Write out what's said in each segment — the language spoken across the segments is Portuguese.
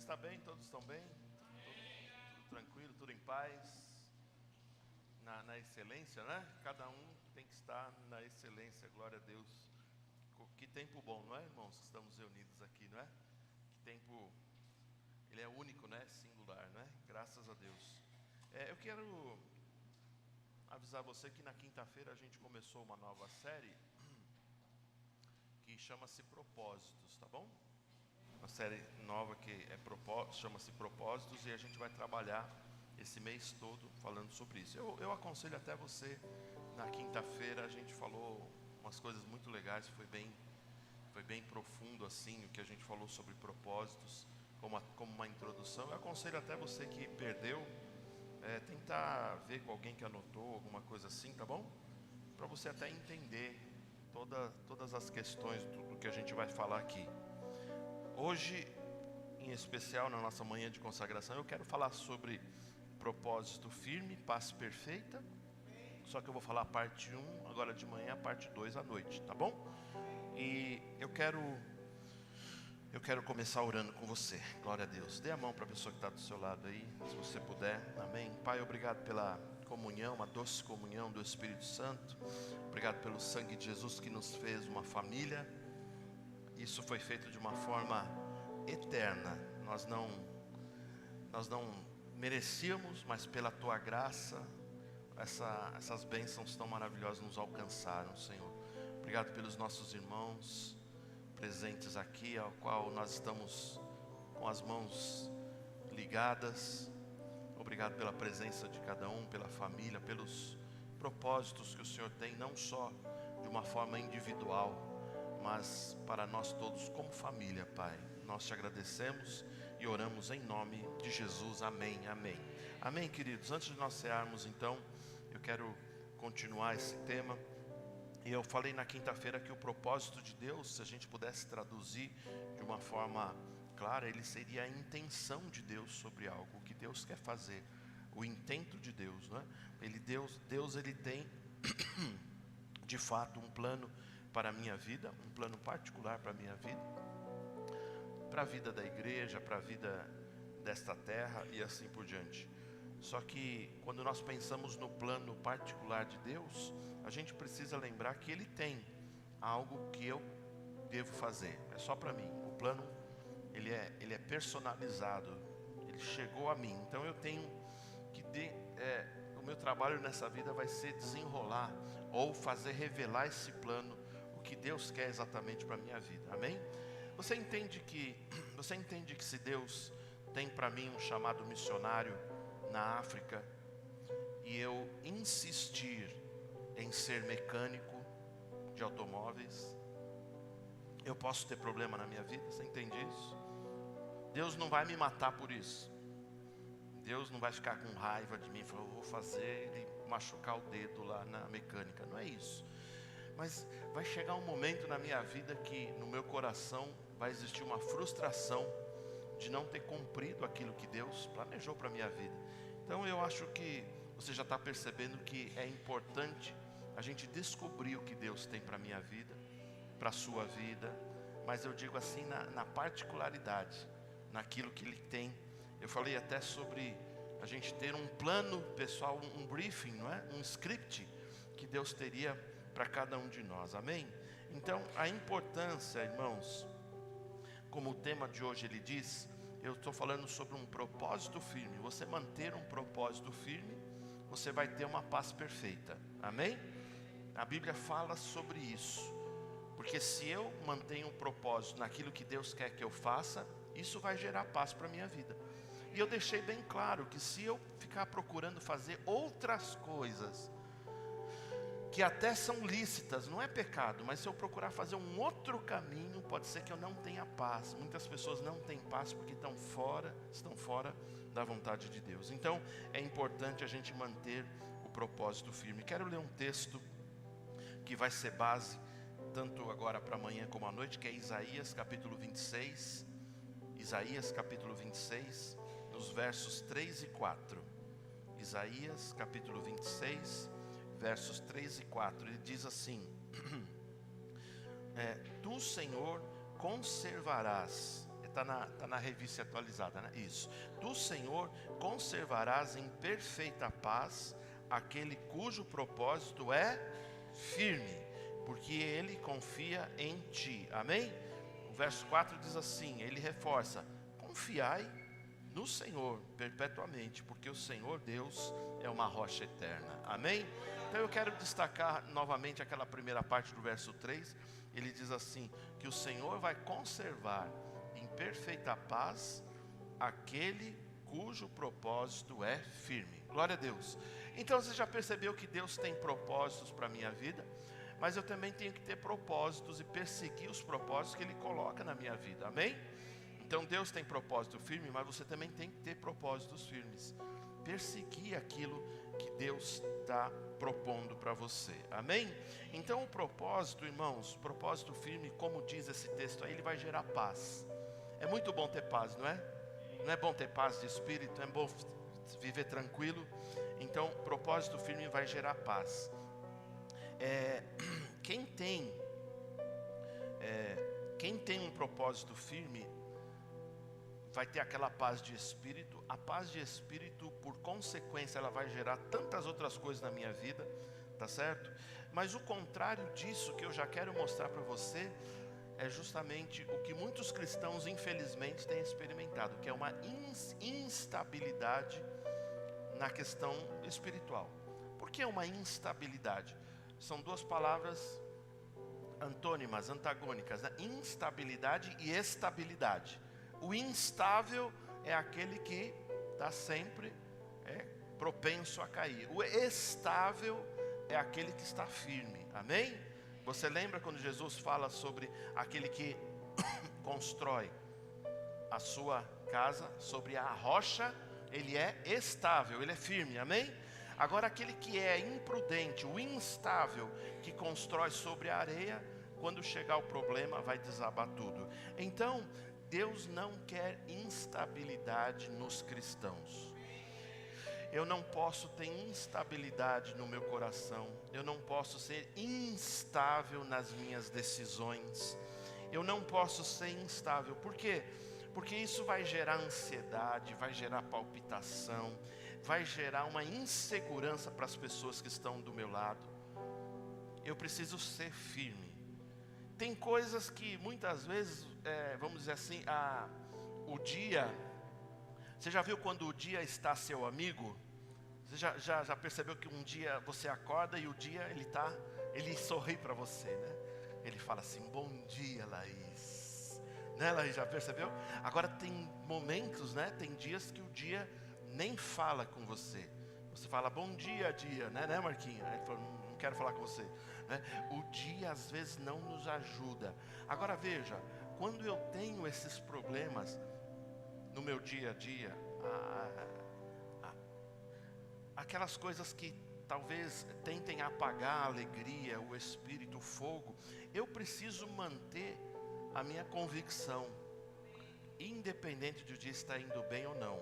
está bem? Todos estão bem? Tudo tranquilo, tudo em paz? Na excelência, né? Cada um tem que estar na excelência, glória a Deus. Que tempo bom, não é, irmãos? Estamos reunidos aqui, não é? Que tempo, ele é único, né? Singular, não é? Graças a Deus. Eu quero avisar você que na quinta-feira a gente começou uma nova série que chama-se Propósitos, tá bom? Uma série nova que chama-se Propósitos, e a gente vai trabalhar esse mês todo falando sobre isso. Eu aconselho até você, na quinta-feira a gente falou umas coisas muito legais, foi bem profundo assim, o que a gente falou sobre propósitos, como uma introdução. Eu aconselho até você que perdeu, tentar ver com alguém que anotou, alguma coisa assim, tá bom? Para você até entender todas as questões do que a gente vai falar aqui. Hoje, em especial na nossa manhã de consagração, eu quero falar sobre propósito firme, paz perfeita. Só que eu vou falar a parte 1 agora de manhã, a parte 2 à noite, tá bom? E eu quero começar orando com você. Glória a Deus. Dê a mão para a pessoa que está do seu lado aí, se você puder. Amém. Pai, obrigado pela comunhão, a doce comunhão do Espírito Santo. Obrigado pelo sangue de Jesus que nos fez uma família. Isso foi feito de uma forma eterna. Nós não merecíamos, mas pela Tua graça, essas bênçãos tão maravilhosas nos alcançaram, Senhor. Obrigado pelos nossos irmãos presentes aqui, ao qual nós estamos com as mãos ligadas. Obrigado pela presença de cada um, pela família, pelos propósitos que o Senhor tem, não só de uma forma individual, mas para nós todos como família, Pai. Nós te agradecemos e oramos em nome de Jesus, amém, amém. Amém, queridos. Antes de nós cearmos, então, eu quero continuar esse tema. E eu falei na quinta-feira que o propósito de Deus, se a gente pudesse traduzir de uma forma clara, ele seria a intenção de Deus sobre algo, o que Deus quer fazer, o intento de Deus, não é? Deus ele tem de fato um plano para a minha vida, um plano particular para a minha vida, para a vida da igreja, para a vida desta terra e assim por diante. Só que quando nós pensamos no plano particular de Deus, a gente precisa lembrar que Ele tem algo que eu devo fazer, é só para mim. O plano, ele é personalizado, ele chegou a mim, então eu tenho que o meu trabalho nessa vida vai ser desenrolar ou fazer revelar esse plano, o que Deus quer exatamente para a minha vida, amém? Você entende que se Deus tem para mim um chamado missionário na África, e eu insistir em ser mecânico de automóveis, eu posso ter problema na minha vida? Você entende isso? Deus não vai me matar por isso. Deus não vai ficar com raiva de mim e falar, eu vou fazer ele machucar o dedo lá na mecânica. Não é isso. Mas vai chegar um momento na minha vida que no meu coração vai existir uma frustração de não ter cumprido aquilo que Deus planejou para a minha vida. Então eu acho que você já está percebendo que é importante a gente descobrir o que Deus tem para a minha vida, para a sua vida, mas eu digo assim na particularidade, naquilo que Ele tem. Eu falei até sobre a gente ter um plano pessoal, um briefing, não é? Um script que Deus teria para cada um de nós, amém? Então a importância, irmãos, como o tema de hoje ele diz, eu estou falando sobre um propósito firme. Você manter um propósito firme, você vai ter uma paz perfeita, amém? A Bíblia fala sobre isso, porque se eu mantenho um propósito naquilo que Deus quer que eu faça, isso vai gerar paz para a minha vida. E eu deixei bem claro que se eu ficar procurando fazer outras coisas, que até são lícitas, não é pecado, mas se eu procurar fazer um outro caminho, pode ser que eu não tenha paz. Muitas pessoas não têm paz porque estão fora da vontade de Deus. Então é importante a gente manter o propósito firme. Quero ler um texto que vai ser base tanto agora para amanhã como à noite, que é Isaías capítulo 26. Isaías capítulo 26, nos versos 3 e 4. Isaías capítulo 26, versos 3 e 4, ele diz assim: Tu, Senhor, conservarás tá na revista atualizada, né? Isso. Do Senhor conservarás em perfeita paz aquele cujo propósito é firme, porque ele confia em ti. Amém? O verso 4 diz assim, ele reforça: confiai no Senhor perpetuamente, porque o Senhor Deus é uma rocha eterna. Amém? Então eu quero destacar novamente aquela primeira parte do verso 3. Ele diz assim, que o Senhor vai conservar em perfeita paz aquele cujo propósito é firme. Glória a Deus. Então você já percebeu que Deus tem propósitos para a minha vida, mas eu também tenho que ter propósitos e perseguir os propósitos que Ele coloca na minha vida. Amém? Então Deus tem propósito firme, mas você também tem que ter propósitos firmes. Perseguir aquilo que Deus está propondo para você. Amém? Então o propósito, irmãos, propósito firme, como diz esse texto aí, ele vai gerar paz. É muito bom ter paz, não é? Não é bom ter paz de espírito? É bom viver tranquilo? Então propósito firme vai gerar paz. Quem tem um propósito firme vai ter aquela paz de espírito. A paz de espírito, por consequência, ela vai gerar tantas outras coisas na minha vida, tá certo? Mas o contrário disso que eu já quero mostrar para você é justamente o que muitos cristãos infelizmente têm experimentado, que é uma instabilidade na questão espiritual. Por que uma instabilidade? São duas palavras antônimas, antagônicas, né? Instabilidade e estabilidade. O instável é aquele que está sempre propenso a cair. O estável é aquele que está firme. Amém? Você lembra quando Jesus fala sobre aquele que constrói a sua casa sobre a rocha? Ele é estável, ele é firme. Amém? Agora aquele que é imprudente, o instável, que constrói sobre a areia, quando chegar o problema vai desabar tudo. Então Deus não quer instabilidade nos cristãos. Eu não posso ter instabilidade no meu coração. Eu não posso ser instável nas minhas decisões. Eu não posso ser instável. Por quê? Porque isso vai gerar ansiedade, vai gerar palpitação, vai gerar uma insegurança para as pessoas que estão do meu lado. Eu preciso ser firme. Tem coisas que muitas vezes, vamos dizer assim, o dia... Você já viu quando o dia está seu amigo? Você já percebeu que um dia você acorda e o dia ele sorri para você, né? Ele fala assim, bom dia, Laís. Né, Laís, já percebeu? Agora tem momentos, né? Tem dias que o dia nem fala com você. Você fala, bom dia, dia, né Marquinhos? Ele fala, não quero falar com você. Né? O dia às vezes não nos ajuda. Agora veja, quando eu tenho esses problemas no meu dia a dia, aquelas coisas que talvez tentem apagar a alegria, o espírito, o fogo, eu preciso manter a minha convicção, independente de o dia estar indo bem ou não.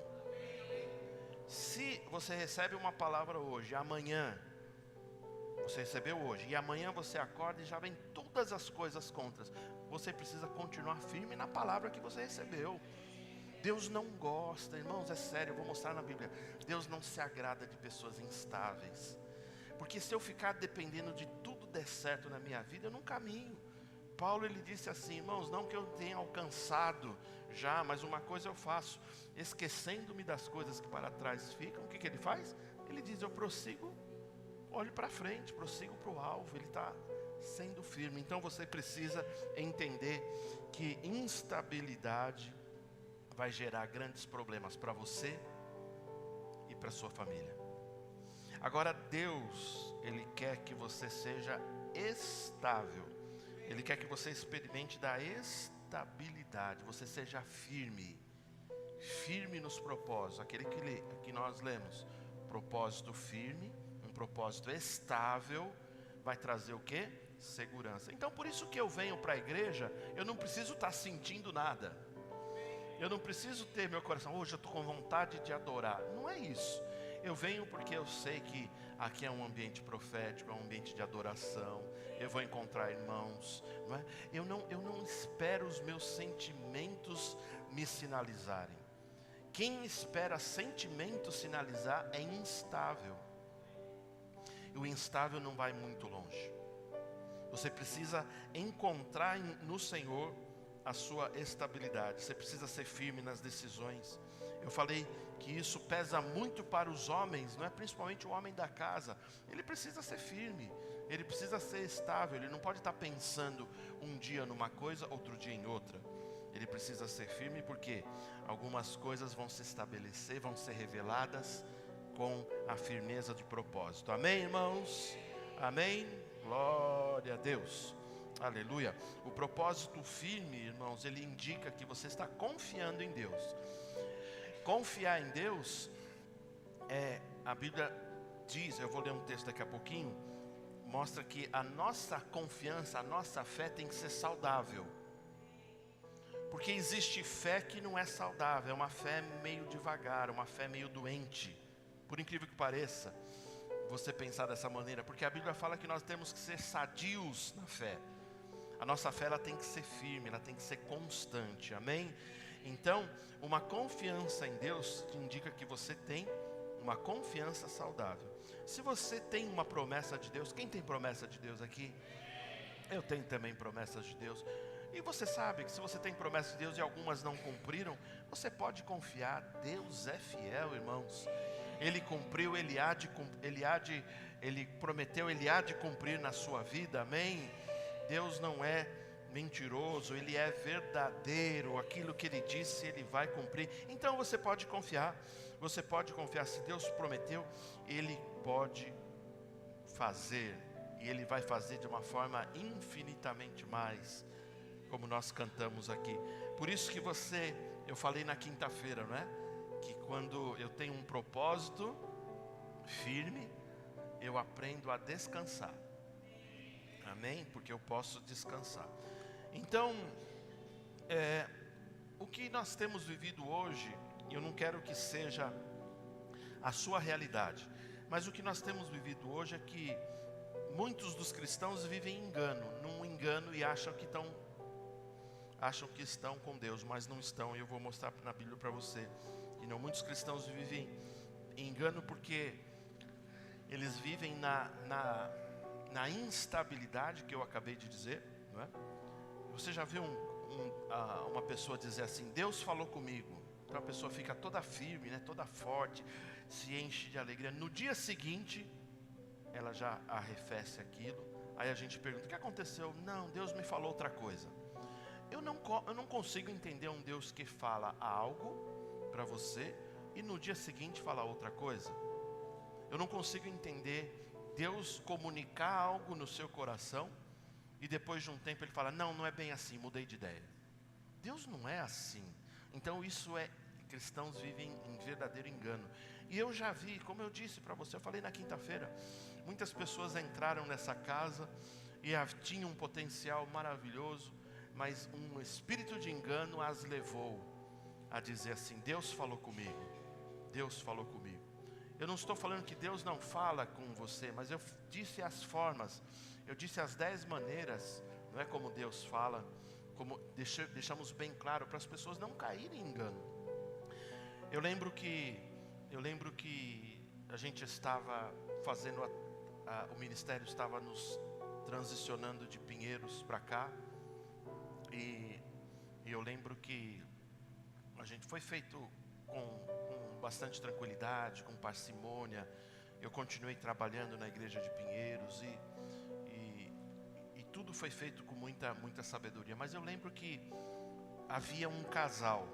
Se você recebe uma palavra hoje, amanhã, você recebeu hoje, e amanhã você acorda e já vem todas as coisas contra, você precisa continuar firme na palavra que você recebeu. Deus não gosta, irmãos, é sério, eu vou mostrar na Bíblia. Deus não se agrada de pessoas instáveis. Porque se eu ficar dependendo de tudo der certo na minha vida, eu não caminho. Paulo, ele disse assim, irmãos, não que eu tenha alcançado já, mas uma coisa eu faço, esquecendo-me das coisas que para trás ficam. O que ele faz? Ele diz, eu prossigo, olho para frente, prossigo para o alvo. Ele está sendo firme. Então você precisa entender que instabilidade vai gerar grandes problemas para você e para sua família. Agora Deus, Ele quer que você seja estável. Ele quer que você experimente da estabilidade. Você seja firme. Firme nos propósitos. Aquele que nós lemos. Propósito firme, um propósito estável, vai trazer o quê? Segurança. Então por isso que eu venho para a igreja, eu não preciso estar sentindo nada. Eu não preciso ter meu coração, hoje eu estou com vontade de adorar. Não é isso. Eu venho porque eu sei que aqui é um ambiente profético, é um ambiente de adoração. Eu vou encontrar irmãos. Não é? Eu não espero os meus sentimentos me sinalizarem. Quem espera sentimentos sinalizar é instável. E o instável não vai muito longe. Você precisa encontrar no Senhor a sua estabilidade. Você precisa ser firme nas decisões. Eu falei que isso pesa muito para os homens, não é? Principalmente o homem da casa. Ele precisa ser firme, ele precisa ser estável. Ele não pode estar pensando um dia numa coisa, outro dia em outra. Ele precisa ser firme porque algumas coisas vão se estabelecer, vão ser reveladas com a firmeza de propósito. Amém, irmãos? Amém? Glória a Deus. Aleluia. O propósito firme, irmãos, ele indica que você está confiando em Deus. Confiar em Deus, a Bíblia diz, eu vou ler um texto daqui a pouquinho, mostra que a nossa confiança, a nossa fé tem que ser saudável. Porque existe fé que não é saudável, é uma fé meio devagar, uma fé meio doente. Por incrível que pareça, você pensar dessa maneira, porque a Bíblia fala que nós temos que ser sadios na fé. A nossa fé ela tem que ser firme, ela tem que ser constante, amém? Então, uma confiança em Deus indica que você tem uma confiança saudável. Se você tem uma promessa de Deus, quem tem promessa de Deus aqui? Eu tenho também promessas de Deus. E você sabe que se você tem promessa de Deus e algumas não cumpriram, você pode confiar, Deus é fiel, irmãos. Ele cumpriu, Ele prometeu, Ele há de cumprir na sua vida, amém? Deus não é mentiroso, Ele é verdadeiro, aquilo que Ele disse, Ele vai cumprir. Então você pode confiar, se Deus prometeu, Ele pode fazer, e Ele vai fazer de uma forma infinitamente mais, como nós cantamos aqui. Por isso que eu falei na quinta-feira, não é? Que quando eu tenho um propósito firme, eu aprendo a descansar. Amém? Porque eu posso descansar. Então, o que nós temos vivido hoje, eu não quero que seja a sua realidade, mas o que nós temos vivido hoje é que muitos dos cristãos vivem num engano e acham que estão com Deus, mas não estão. E eu vou mostrar na Bíblia para você. E não, muitos cristãos vivem em engano porque eles vivem na instabilidade que eu acabei de dizer, não é? Você já viu uma pessoa dizer assim, Deus falou comigo? Então a pessoa fica toda firme, né, toda forte, se enche de alegria. No dia seguinte, ela já arrefece aquilo. Aí a gente pergunta, o que aconteceu? Não, Deus me falou outra coisa. Eu não consigo entender um Deus que fala algo para você e no dia seguinte fala outra coisa. Eu não consigo entender Deus comunicar algo no seu coração e depois de um tempo Ele fala, não é bem assim, mudei de ideia. Deus não é assim. Então cristãos vivem em verdadeiro engano. E eu já vi, como eu disse para você, eu falei na quinta-feira, muitas pessoas entraram nessa casa e tinham um potencial maravilhoso, mas um espírito de engano as levou a dizer assim, Deus falou comigo, Deus falou comigo. Eu não estou falando que Deus não fala com você, mas eu disse as formas, eu disse as 10 maneiras, não é como Deus fala, como deixamos bem claro para as pessoas não caírem em engano. Eu lembro que a gente estava fazendo, o ministério estava nos transicionando de Pinheiros para cá, e eu lembro que a gente foi feito com bastante tranquilidade, com parcimônia. Eu continuei trabalhando na igreja de Pinheiros e tudo foi feito com muita sabedoria. Mas eu lembro que havia um casal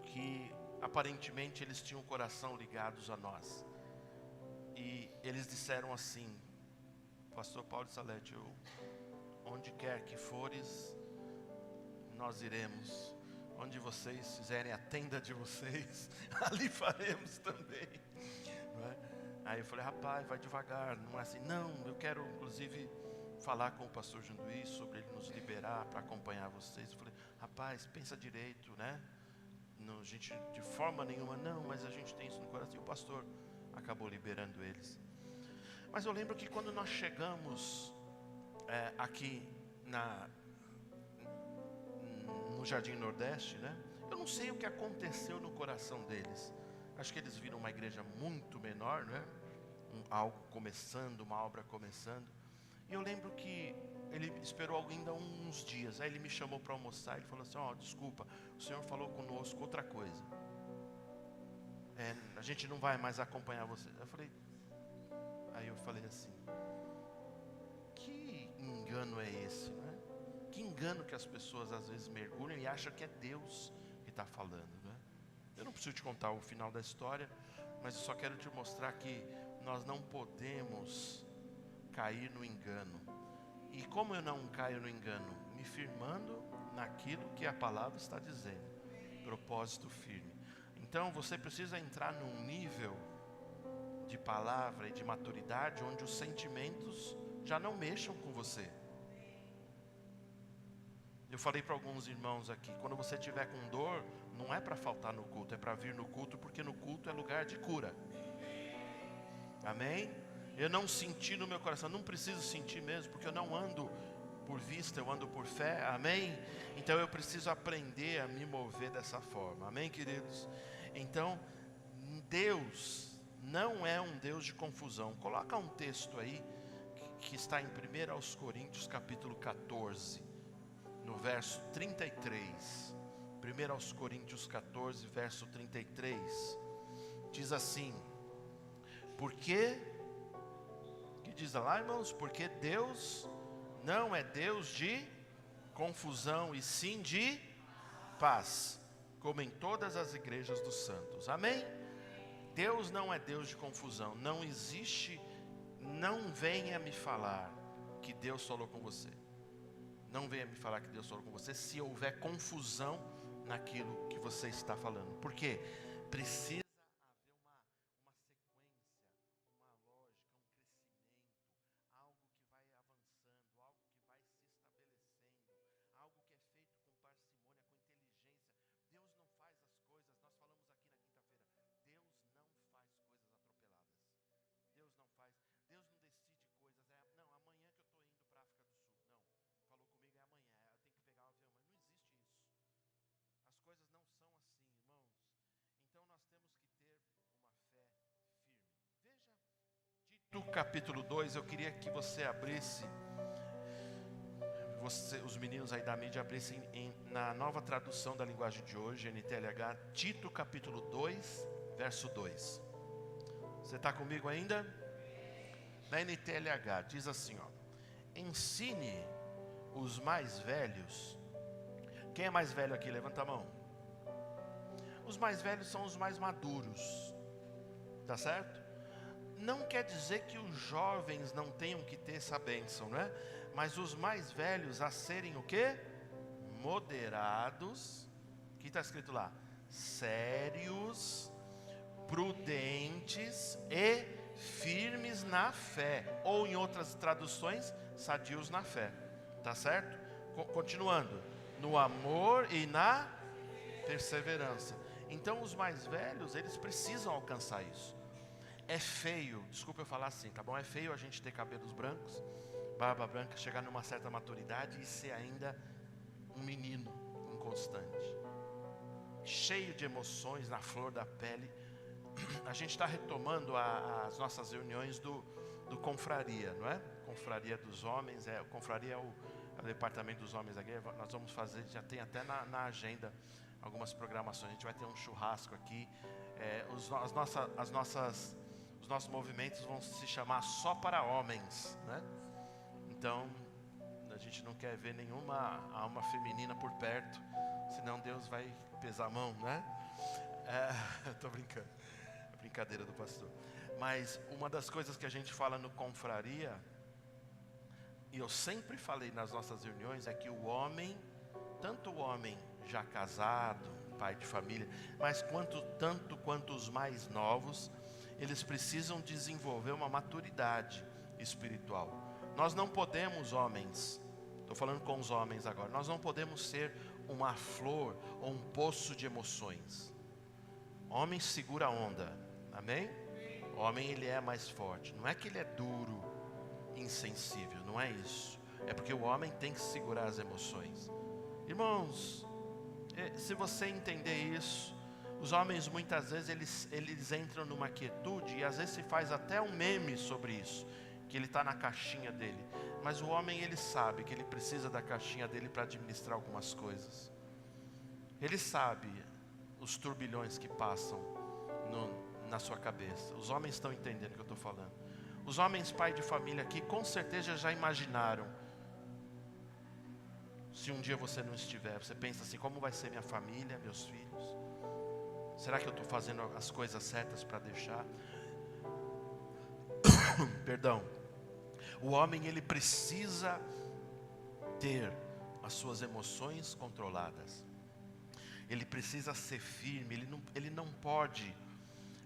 que aparentemente eles tinham o coração ligados a nós. E eles disseram assim, Pastor Paulo e Salete, onde quer que fores, nós iremos. Onde vocês fizerem a tenda de vocês, ali faremos também, não é? Aí eu falei, rapaz, vai devagar, não é assim. Não, eu quero inclusive falar com o pastor Janduí sobre ele nos liberar para acompanhar vocês. Eu falei, rapaz, pensa direito, né? Não, a gente de forma nenhuma, não, mas a gente tem isso no coração. E o pastor acabou liberando eles. Mas eu lembro que quando nós chegamos aqui no Jardim Nordeste, né? Eu não sei o que aconteceu no coração deles. Acho que eles viram uma igreja muito menor, né? Algo começando, uma obra começando. E eu lembro que ele esperou ainda uns dias. Aí ele me chamou para almoçar. Ele falou assim: desculpa, o senhor falou conosco outra coisa. A gente não vai mais acompanhar você. Aí eu falei assim: que engano é esse, né? Que engano que as pessoas às vezes mergulham e acham que é Deus que está falando, né? Eu não preciso te contar o final da história, mas eu só quero te mostrar que nós não podemos cair no engano. E como eu não caio no engano? Me firmando naquilo que a palavra está dizendo. Propósito firme. Então você precisa entrar num nível de palavra e de maturidade onde os sentimentos já não mexam com você. Eu falei para alguns irmãos aqui: quando você estiver com dor, não é para faltar no culto, é para vir no culto, porque no culto é lugar de cura. Amém? Eu não senti no meu coração, não preciso sentir mesmo, porque eu não ando por vista, eu ando por fé. Amém? Então eu preciso aprender a me mover dessa forma. Amém, queridos? Então, Deus não é um Deus de confusão. Coloca um texto aí que está em 1 Coríntios capítulo 14, no verso 33. 1 Coríntios 14, verso 33. Diz assim: porque, que diz lá, irmãos? Porque Deus não é Deus de confusão, e sim de paz, como em todas as igrejas dos santos. Amém? Deus não é Deus de confusão. Não existe, não venha me falar que Deus falou com você. Não venha me falar que Deus falou com você se houver confusão naquilo que você está falando. Por quê? Precisa haver uma sequência, uma lógica, um crescimento, algo que vai avançando, algo que vai se estabelecendo, algo que é feito com parcimônia, com inteligência. Deus não faz as coisas, nós falamos aqui na quinta-feira, Deus não faz coisas atropeladas. Deus não faz, Deus não decide coisas, não, amanhã que eu estou indo para a África do Sul. Não, falou comigo, é amanhã, eu tenho que pegar o avião. Mas não existe isso. As coisas não são assim, irmãos. Então nós temos que ter uma fé firme. Veja, Tito capítulo 2, eu queria que você abrisse, os meninos aí da mídia abrissem na nova tradução da linguagem de hoje, NTLH, Tito capítulo 2, verso 2. Você está comigo ainda? Na NTLH diz assim, ensine os mais velhos. Quem é mais velho aqui? Levanta a mão. Os mais velhos são os mais maduros. Tá certo? Não quer dizer que os jovens não tenham que ter essa bênção, não é? Mas os mais velhos a serem o quê? Moderados. O que está escrito lá? Sérios, prudentes e firmes na fé. Ou em outras traduções, sadios na fé. Tá certo? Continuando. No amor e na perseverança. Então os mais velhos, eles precisam alcançar isso. É feio, desculpa eu falar assim, tá bom? É feio a gente ter cabelos brancos, barba branca, chegar numa certa maturidade e ser ainda um menino inconstante, cheio de emoções, na flor da pele. A gente está retomando as nossas reuniões do confraria, não é? Confraria dos homens, confraria é o departamento dos homens da igreja. Nós vamos fazer, já tem até na agenda algumas programações. A gente vai ter um churrasco aqui. Os nossos movimentos vão se chamar só para homens, né? Então a gente não quer ver nenhuma alma feminina por perto, senão Deus vai pesar a mão, né? Estou brincando, é brincadeira do pastor. Mas uma das coisas que a gente fala no confraria, e eu sempre falei nas nossas reuniões, é que o homem, tanto o homem já casado, pai de família, mas tanto quanto os mais novos, eles precisam desenvolver uma maturidade espiritual. Nós não podemos, homens, estou falando com os homens agora, nós não podemos ser uma flor ou um poço de emoções. Homem segura a onda, amém? Homem, ele é mais forte, não é que ele é duro, insensível, não é isso. É porque o homem tem que segurar as emoções. Irmãos, Se você entender isso, os homens muitas vezes eles entram numa quietude, e às vezes se faz até um meme sobre isso, que ele está na caixinha dele. Mas o homem, ele sabe que ele precisa da caixinha dele para administrar algumas coisas. Ele sabe os turbilhões que passam na sua cabeça. Os homens estão entendendo o que eu estou falando. Os homens pai de família aqui com certeza já imaginaram. Se um dia você não estiver, você pensa assim: como vai ser minha família, meus filhos? Será que eu estou fazendo as coisas certas para deixar? Perdão. O homem, ele precisa ter as suas emoções controladas. Ele precisa ser firme. Ele não pode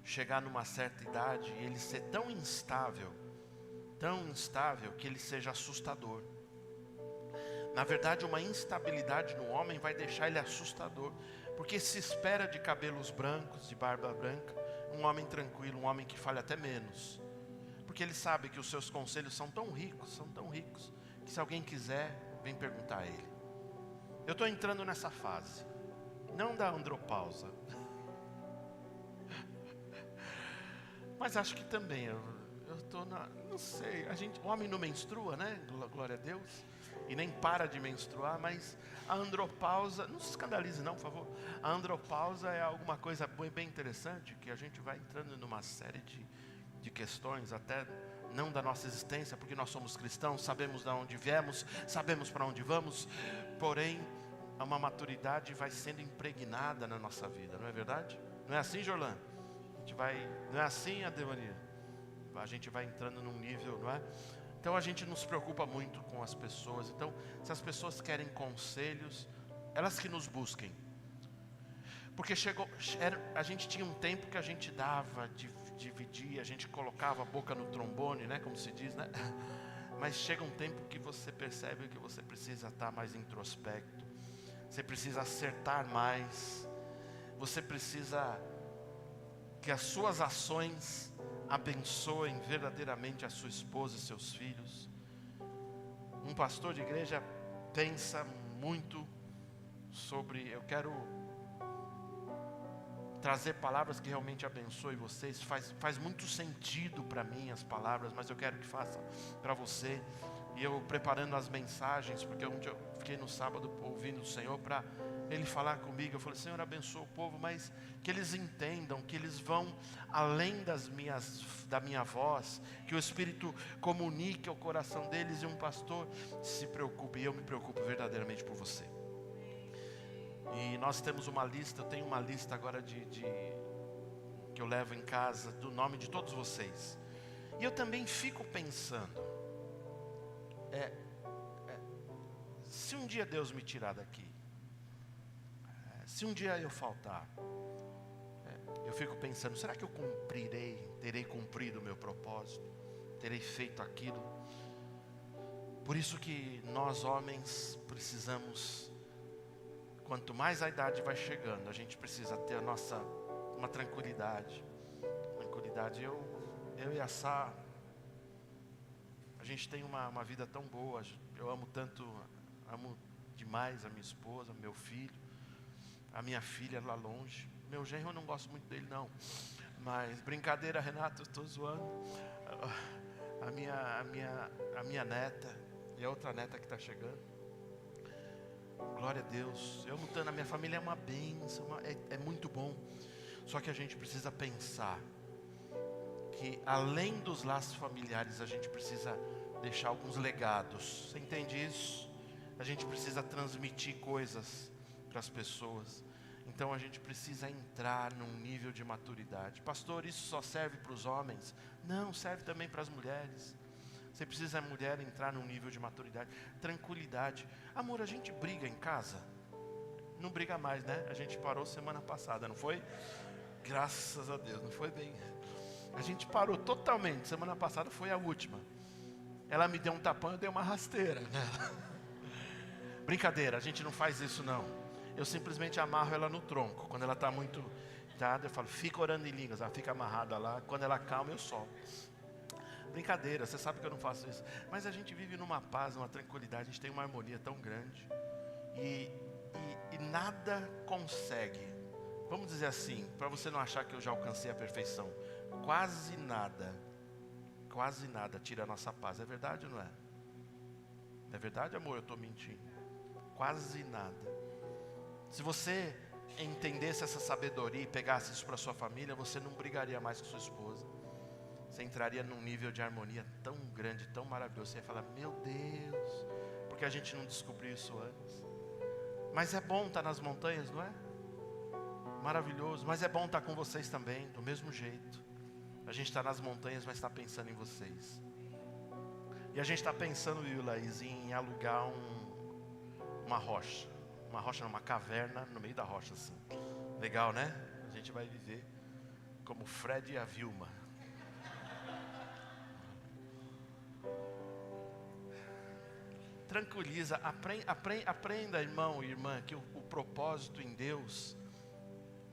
chegar numa certa idade e ele ser tão instável que ele seja assustador. Na verdade, uma instabilidade no homem vai deixar ele assustador, porque se espera de cabelos brancos, de barba branca, um homem tranquilo, um homem que fale até menos, porque ele sabe que os seus conselhos são tão ricos, que se alguém quiser, vem perguntar a ele. Eu estou entrando nessa fase, não da andropausa, mas acho que também, eu estou não sei, o homem não menstrua, né? Glória a Deus. E nem para de menstruar, mas a andropausa, não se escandalize não, por favor. A andropausa é alguma coisa bem interessante, que a gente vai entrando numa série de questões, até não da nossa existência, porque nós somos cristãos, sabemos de onde viemos, sabemos para onde vamos, porém, uma maturidade vai sendo impregnada na nossa vida, não é verdade? Não é assim, Jorlan? Não é assim, Ademania? A gente vai entrando num nível, não é? Então a gente não se preocupa muito com as pessoas. Então, se as pessoas querem conselhos, elas que nos busquem. Porque a gente tinha um tempo que a gente dava, dividia, a gente colocava a boca no trombone, né? Como se diz, né? Mas chega um tempo que você percebe que você precisa estar mais introspecto. Você precisa acertar mais. Você precisa que as suas ações abençoem verdadeiramente a sua esposa e seus filhos. Um pastor de igreja pensa muito sobre: eu quero trazer palavras que realmente abençoem vocês. Faz muito sentido para mim as palavras, mas eu quero que faça para você. E eu preparando as mensagens, porque ontem eu fiquei no sábado ouvindo o Senhor para Ele falar comigo. Eu falei: Senhor, abençoa o povo, mas que eles entendam, que eles vão além da minha voz, que o Espírito comunique ao coração deles. E um pastor se preocupe, e eu me preocupo verdadeiramente por você. E nós temos uma lista, eu tenho uma lista agora que eu levo em casa, do nome de todos vocês. E eu também fico pensando, se um dia Deus me tirar daqui, se um dia eu faltar, eu fico pensando: será que eu terei cumprido o meu propósito? Terei feito aquilo? Por isso que nós homens precisamos, quanto mais a idade vai chegando, a gente precisa ter uma tranquilidade. Eu e a Sá, a gente tem uma vida tão boa. Eu amo demais a minha esposa, meu filho, a minha filha lá longe. Meu genro eu não gosto muito dele não, mas brincadeira, Renato, eu estou zoando. A minha neta e a outra neta que está chegando. Glória a Deus. Eu lutando, a minha família é uma bênção, é muito bom. Só que a gente precisa pensar que além dos laços familiares, a gente precisa deixar alguns legados. Você entende isso? A gente precisa transmitir coisas para as pessoas. Então a gente precisa entrar num nível de maturidade. Pastor, isso só serve para os homens? Não, serve também para as mulheres. Você precisa, mulher, entrar num nível de maturidade, tranquilidade. Amor, a gente briga em casa? Não briga mais, né? A gente parou semana passada, não foi? Graças a Deus, não foi bem. A gente parou totalmente, semana passada foi a última. Ela me deu um tapão, eu dei uma rasteira. Brincadeira, a gente não faz isso não. Eu simplesmente amarro ela no tronco. Quando ela está muito irritada, eu falo: fica orando em línguas. Ela fica amarrada lá. Quando ela calma, eu solto. Brincadeira, você sabe que eu não faço isso. Mas a gente vive numa paz, numa tranquilidade. A gente tem uma harmonia tão grande. E e nada consegue, vamos dizer assim, para você não achar que eu já alcancei a perfeição, quase nada tira a nossa paz. É verdade ou não é? É verdade, amor? Eu estou mentindo? Quase nada. Se você entendesse essa sabedoria e pegasse isso para sua família, você não brigaria mais com sua esposa. Você entraria num nível de harmonia tão grande, tão maravilhoso. Você ia falar, meu Deus, porque a gente não descobriu isso antes. Mas é bom estar nas montanhas, não é? Maravilhoso. Mas é bom estar com vocês também, do mesmo jeito. A gente está nas montanhas, mas está pensando em vocês. E a gente está pensando, Laís, em alugar uma rocha. Uma rocha não, uma caverna no meio da rocha, assim. Legal, né? A gente vai viver como Fred e a Vilma. Tranquiliza, aprenda, irmão e irmã, que o propósito em Deus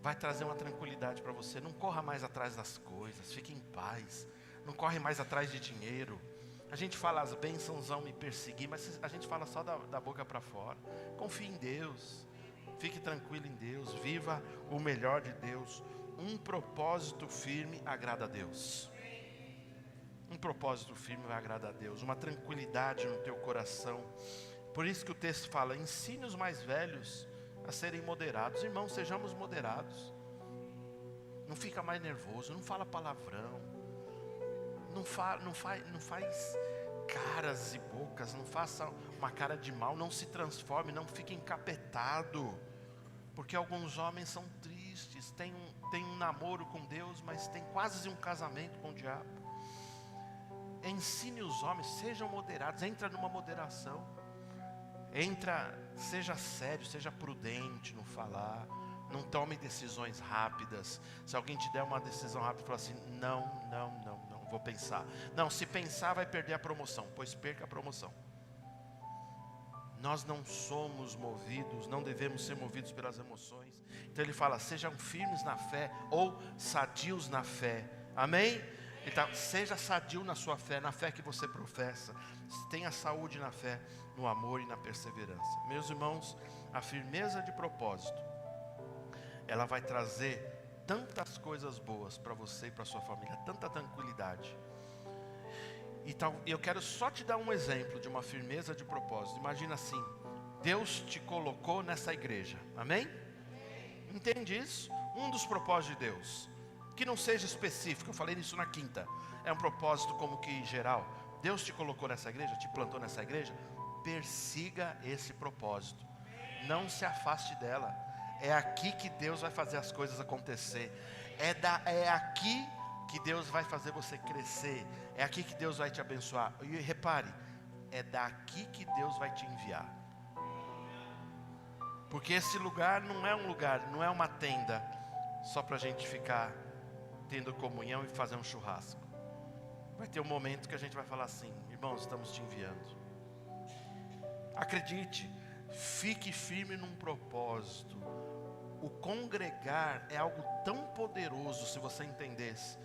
vai trazer uma tranquilidade para você. Não corra mais atrás das coisas, fique em paz. Não corre mais atrás de dinheiro. A gente fala as bênçãos vão me perseguir, mas a gente fala só da boca para fora. Confie em Deus, fique tranquilo em Deus, viva o melhor de Deus. Um propósito firme agrada a Deus. Um propósito firme vai agradar a Deus, uma tranquilidade no teu coração. Por isso que o texto fala, ensine os mais velhos a serem moderados. Irmãos, sejamos moderados. Não fica mais nervoso, não fala palavrão, não faz caras e bocas, não faça uma cara de mal, não se transforme, não fique encapetado. Porque alguns homens são tristes, tem um namoro com Deus, mas tem quase um casamento com o diabo. Ensine os homens, sejam moderados, entra numa moderação. Seja sério, seja prudente no falar. Não tome decisões rápidas. Se alguém te der uma decisão rápida, fala assim, não, vou pensar. Não, se pensar vai perder a promoção, pois perca a promoção. Nós não somos movidos, não devemos ser movidos pelas emoções. Então ele fala, sejam firmes na fé ou sadios na fé. Amém? Então, seja sadio na sua fé, na fé que você professa. Tenha saúde na fé, no amor e na perseverança. Meus irmãos, a firmeza de propósito, ela vai trazer tantas coisas boas para você e para sua família, tanta tranquilidade. Então, eu quero só te dar um exemplo de uma firmeza de propósito. Imagina assim, Deus te colocou nessa igreja, amém? Entende isso? Um dos propósitos de Deus, que não seja específico, eu falei isso na quinta, é um propósito como que geral. Deus te colocou nessa igreja, te plantou nessa igreja, persiga esse propósito, não se afaste dela. É aqui que Deus vai fazer as coisas acontecer, é aqui que Deus vai fazer você crescer, é aqui que Deus vai te abençoar. E repare, é daqui que Deus vai te enviar, porque esse lugar, não é uma tenda só para a gente ficar tendo comunhão e fazer um churrasco. Vai ter um momento que a gente vai falar assim, irmãos, estamos te enviando. Acredite, fique firme num propósito. O congregar é algo tão poderoso, se você entendesse.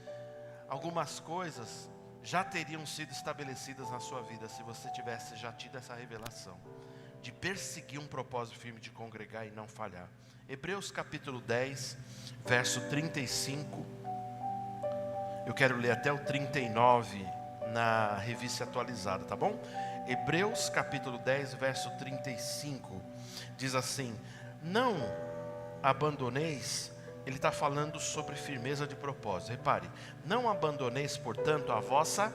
Algumas coisas já teriam sido estabelecidas na sua vida, se você tivesse já tido essa revelação, de perseguir um propósito firme, de congregar e não falhar. Hebreus capítulo 10, verso 35. Eu quero ler até o 39 na revista atualizada, tá bom? Hebreus capítulo 10, verso 35. Diz assim, não abandoneis, ele está falando sobre firmeza de propósito. Repare, não abandoneis, portanto, a vossa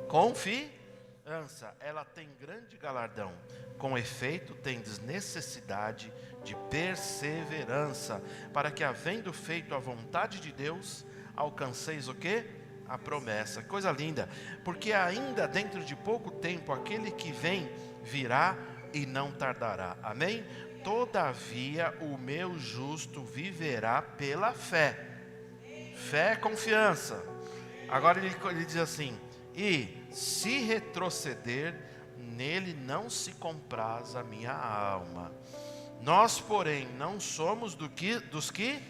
confiança. Ela tem grande galardão. Com efeito, tendes necessidade de perseverança, para que, havendo feito a vontade de Deus, alcanceis o quê? A promessa. Coisa linda. Porque ainda dentro de pouco tempo, aquele que vem virá e não tardará. Amém? Todavia, o meu justo viverá pela fé. Fé é confiança. Agora ele diz assim, e se retroceder, nele não se compraz a minha alma. Nós, porém, não somos dos que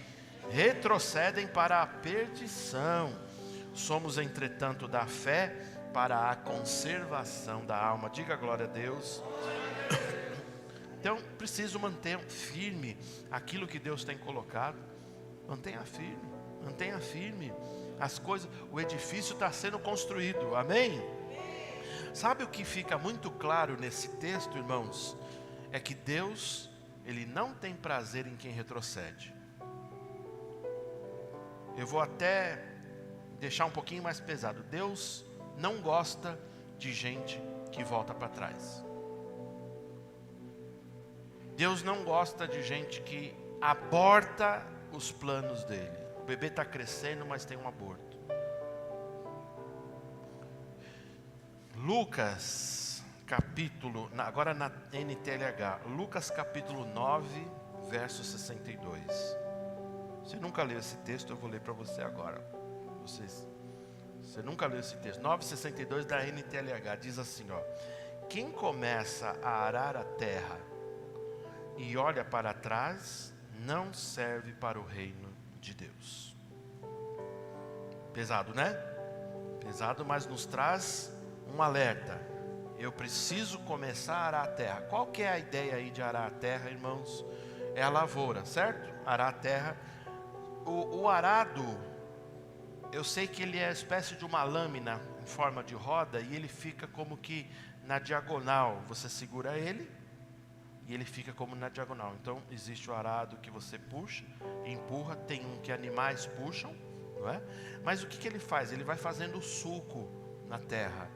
retrocedem para a perdição. Somos, entretanto, da fé para a conservação da alma. Diga glória a Deus. Então, preciso manter firme aquilo que Deus tem colocado. Mantenha firme. As coisas, o edifício está sendo construído, amém? Sabe o que fica muito claro nesse texto, irmãos? É que Deus, Ele não tem prazer em quem retrocede. Eu vou até deixar um pouquinho mais pesado. Deus não gosta de gente que volta para trás. Deus não gosta de gente que aborta os planos dele. O bebê está crescendo, mas tem um aborto. Lucas, capítulo, agora na NTLH, Lucas capítulo 9, verso 62. Você nunca leu esse texto, eu vou ler para você agora. Você nunca leu esse texto. 9,62 da NTLH, diz assim, ó. Quem começa a arar a terra e olha para trás, não serve para o reino de Deus. Pesado, né? Pesado, mas nos traz um alerta. Eu preciso começar a arar a terra. Qual que é a ideia aí de arar a terra, irmãos? É a lavoura, certo? Arar a terra. O arado, eu sei que ele é espécie de uma lâmina em forma de roda e ele fica como que na diagonal. Você segura ele e ele fica como na diagonal. Então existe o arado que você puxa e empurra. Tem um que animais puxam, não é? Mas o que ele faz? Ele vai fazendo sulco na terra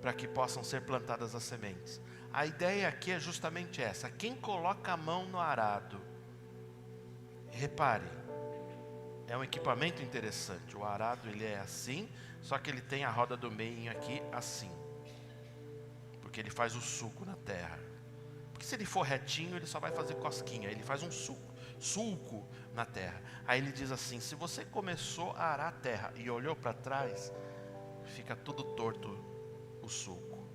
para que possam ser plantadas as sementes. A ideia aqui é justamente essa. Quem coloca a mão no arado, repare, é um equipamento interessante. O arado ele é assim, só que ele tem a roda do meio aqui assim, porque ele faz o sulco na terra. Porque se ele for retinho, ele só vai fazer cosquinha. Ele faz um sulco na terra. Aí ele diz assim: se você começou a arar a terra e olhou para trás, fica tudo torto o sulco.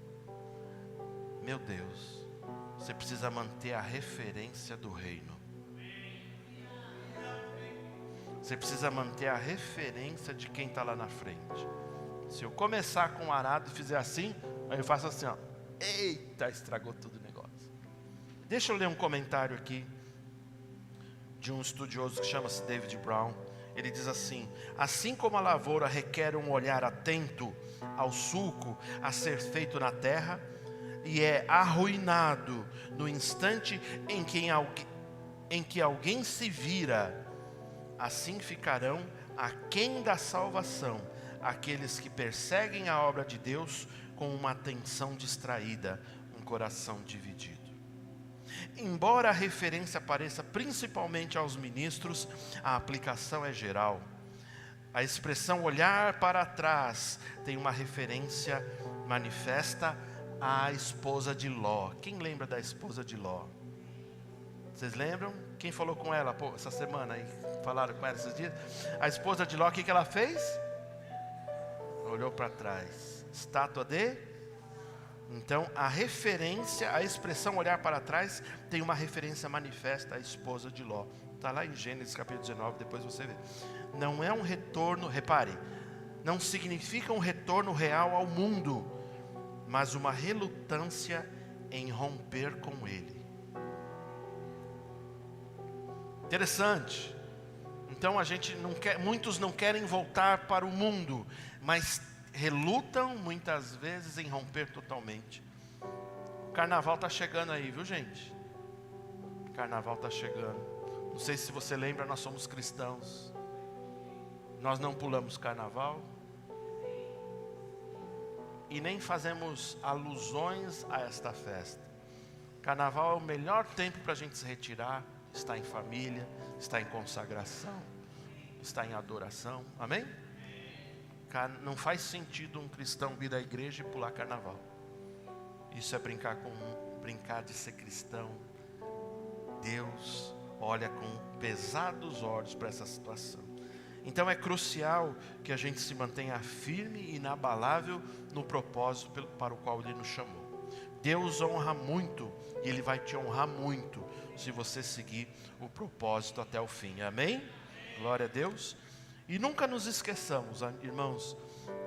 Meu Deus, você precisa manter a referência do reino. Você precisa manter a referência de quem está lá na frente. Se eu começar com o arado e fizer assim, aí eu faço assim, ó. Eita, estragou tudo o negócio. Deixa eu ler um comentário aqui de um estudioso que chama-se David Brown. Ele diz assim: assim como a lavoura requer um olhar atento ao sulco a ser feito na terra, e é arruinado no instante em que alguém se vira, assim ficarão aquém da salvação aqueles que perseguem a obra de Deus com uma atenção distraída, um coração dividido. Embora a referência apareça principalmente aos ministros, a aplicação é geral. A expressão olhar para trás tem uma referência manifesta à esposa de Ló. Quem lembra da esposa de Ló? Vocês lembram? Quem falou com ela essa semana aí? Falaram com ela esses dias? A esposa de Ló, o que ela fez? Olhou para trás. Estátua de... Então, a referência, a expressão olhar para trás tem uma referência manifesta à esposa de Ló. Está lá em Gênesis capítulo 19, depois você vê. Não é um retorno, repare, não significa um retorno real ao mundo, mas uma relutância em romper com ele. Interessante. Então a gente não quer, muitos não querem voltar para o mundo, mas relutam muitas vezes em romper totalmente. O carnaval está chegando aí, viu, gente? O carnaval está chegando. Não sei se você lembra, nós somos cristãos. Nós não pulamos carnaval e nem fazemos alusões a esta festa. Carnaval é o melhor tempo para a gente se retirar, estar em família, estar em consagração, estar em adoração. Amém? Não faz sentido um cristão vir à igreja e pular carnaval. Isso é brincar de ser cristão. Deus olha com pesados olhos para essa situação. Então é crucial que a gente se mantenha firme e inabalável no propósito para o qual Ele nos chamou. Deus honra muito e Ele vai te honrar muito se você seguir o propósito até o fim. Amém? Glória a Deus. E nunca nos esqueçamos, irmãos,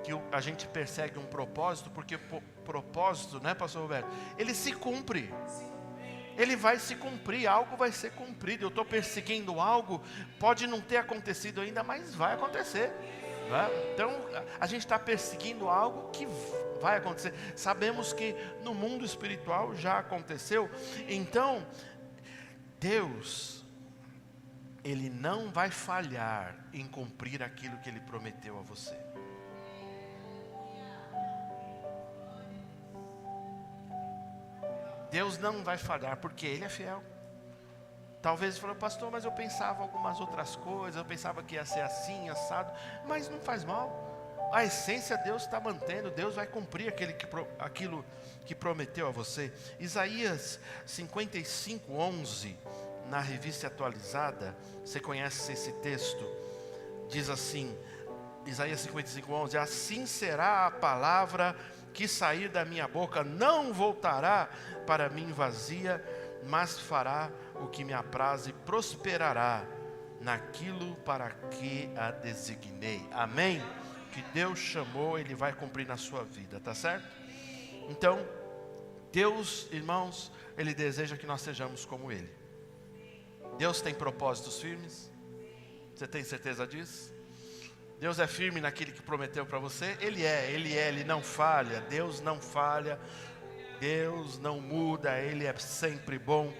que a gente persegue um propósito, porque propósito, né, pastor Roberto? Ele se cumpre. ele vai se cumprir, algo vai ser cumprido. Eu estou perseguindo algo, pode não ter acontecido ainda, mas vai acontecer, né? Então, a gente está perseguindo algo que vai acontecer. Sabemos que no mundo espiritual já aconteceu. Então, Deus, Ele não vai falhar em cumprir aquilo que Ele prometeu a você. Deus não vai falhar, porque Ele é fiel. Talvez você falou, pastor, mas eu pensava algumas outras coisas, eu pensava que ia ser assim, assado, mas não faz mal. A essência Deus está mantendo, Deus vai cumprir aquilo que prometeu a você. Isaías 55:11, na revista atualizada, você conhece esse texto, diz assim, Isaías 55:11, assim será a palavra que sair da minha boca, não voltará para mim vazia, mas fará o que me apraz e prosperará naquilo para que a designei. Amém? Que Deus chamou, Ele vai cumprir na sua vida, tá certo? Então, Deus, irmãos, Ele deseja que nós sejamos como Ele. Deus tem propósitos firmes? Você tem certeza disso? Deus é firme naquilo que prometeu para você? Ele não falha, Deus não falha, Deus não muda, Ele é sempre bom,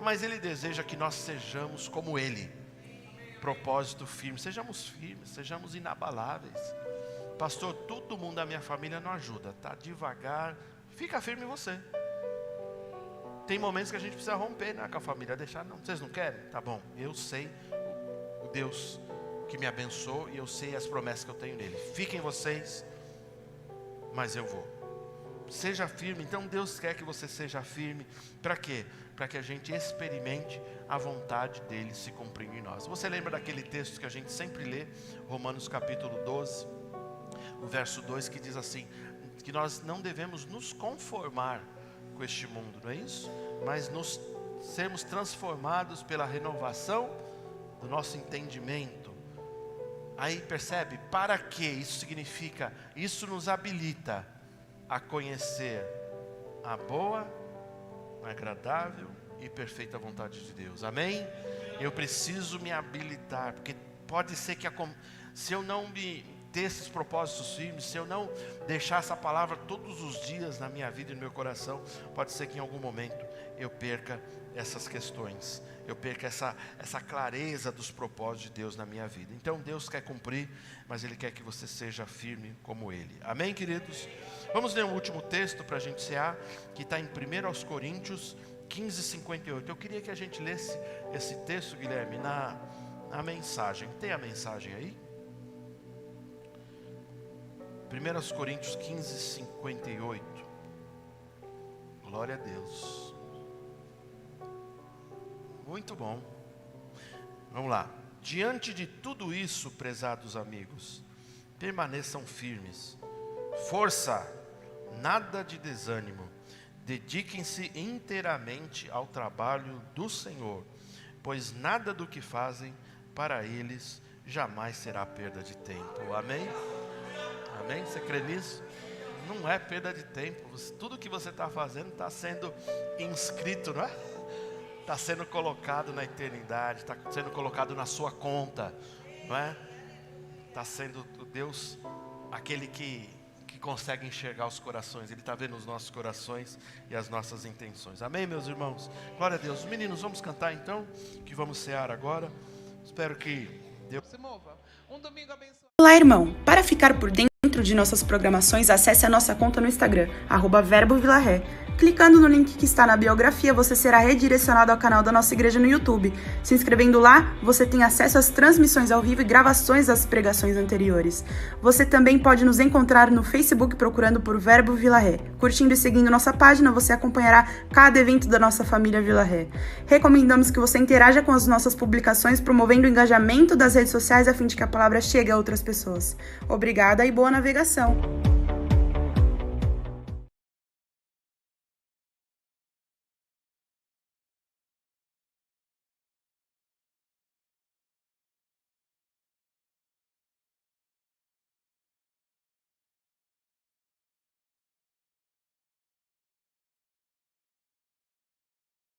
mas Ele deseja que nós sejamos como Ele. Propósito firme, sejamos firmes, sejamos inabaláveis. Pastor, todo mundo da minha família não ajuda, tá devagar, fica firme você. Tem momentos que a gente precisa romper, né, com a família, deixar, não, vocês não querem? Tá bom, eu sei o Deus que me abençoou e eu sei as promessas que eu tenho nele. Fiquem vocês, mas eu vou. Seja firme. Então Deus quer que você seja firme. Para quê? Para que a gente experimente a vontade dele se cumprindo em nós. Você lembra daquele texto que a gente sempre lê, Romanos capítulo 12, o verso 2, que diz assim, que nós não devemos nos conformar com este mundo, não é isso? Mas sermos transformados pela renovação do nosso entendimento. Aí percebe, para que isso significa? Isso nos habilita a conhecer a boa, agradável e perfeita vontade de Deus. Amém? Eu preciso me habilitar, porque pode ser que se eu não ter esses propósitos firmes, se eu não deixar essa palavra todos os dias na minha vida e no meu coração, pode ser que em algum momento eu perca essas questões, eu perca essa clareza dos propósitos de Deus na minha vida. Então Deus quer cumprir, mas Ele quer que você seja firme como Ele. Amém, queridos? Vamos ler um último texto para a gente encerrar, que está em 1 Coríntios 15:58. Eu queria que a gente lesse esse texto, Guilherme, na mensagem. Tem a mensagem aí? 1 Coríntios 15:58. Glória a Deus. Muito bom. Vamos lá. Diante de tudo isso, prezados amigos, permaneçam firmes. Força, nada de desânimo. Dediquem-se inteiramente ao trabalho do Senhor, pois nada do que fazem para eles jamais será perda de tempo. Amém? Amém? Você crê nisso? Não é perda de tempo. Tudo que você está fazendo está sendo inscrito, não é? Está sendo colocado na eternidade, está sendo colocado na sua conta, não é? Está sendo Deus aquele que consegue enxergar os corações. Ele está vendo os nossos corações e as nossas intenções. Amém, meus irmãos? Glória a Deus. Meninos, vamos cantar então, que vamos cear agora. Espero que Deus se mova. Um domingo abençoado. Olá, irmão. Para ficar por dentro de nossas programações, acesse a nossa conta no Instagram, @verbovilaré. Clicando no link que está na biografia, você será redirecionado ao canal da nossa igreja no YouTube. Se inscrevendo lá, você tem acesso às transmissões ao vivo e gravações das pregações anteriores. Você também pode nos encontrar no Facebook procurando por Verbo Vila Ré. Curtindo e seguindo nossa página, você acompanhará cada evento da nossa família Vila Ré. Recomendamos que você interaja com as nossas publicações, promovendo o engajamento das redes sociais a fim de que a palavra chegue a outras pessoas. Obrigada e boa navegação!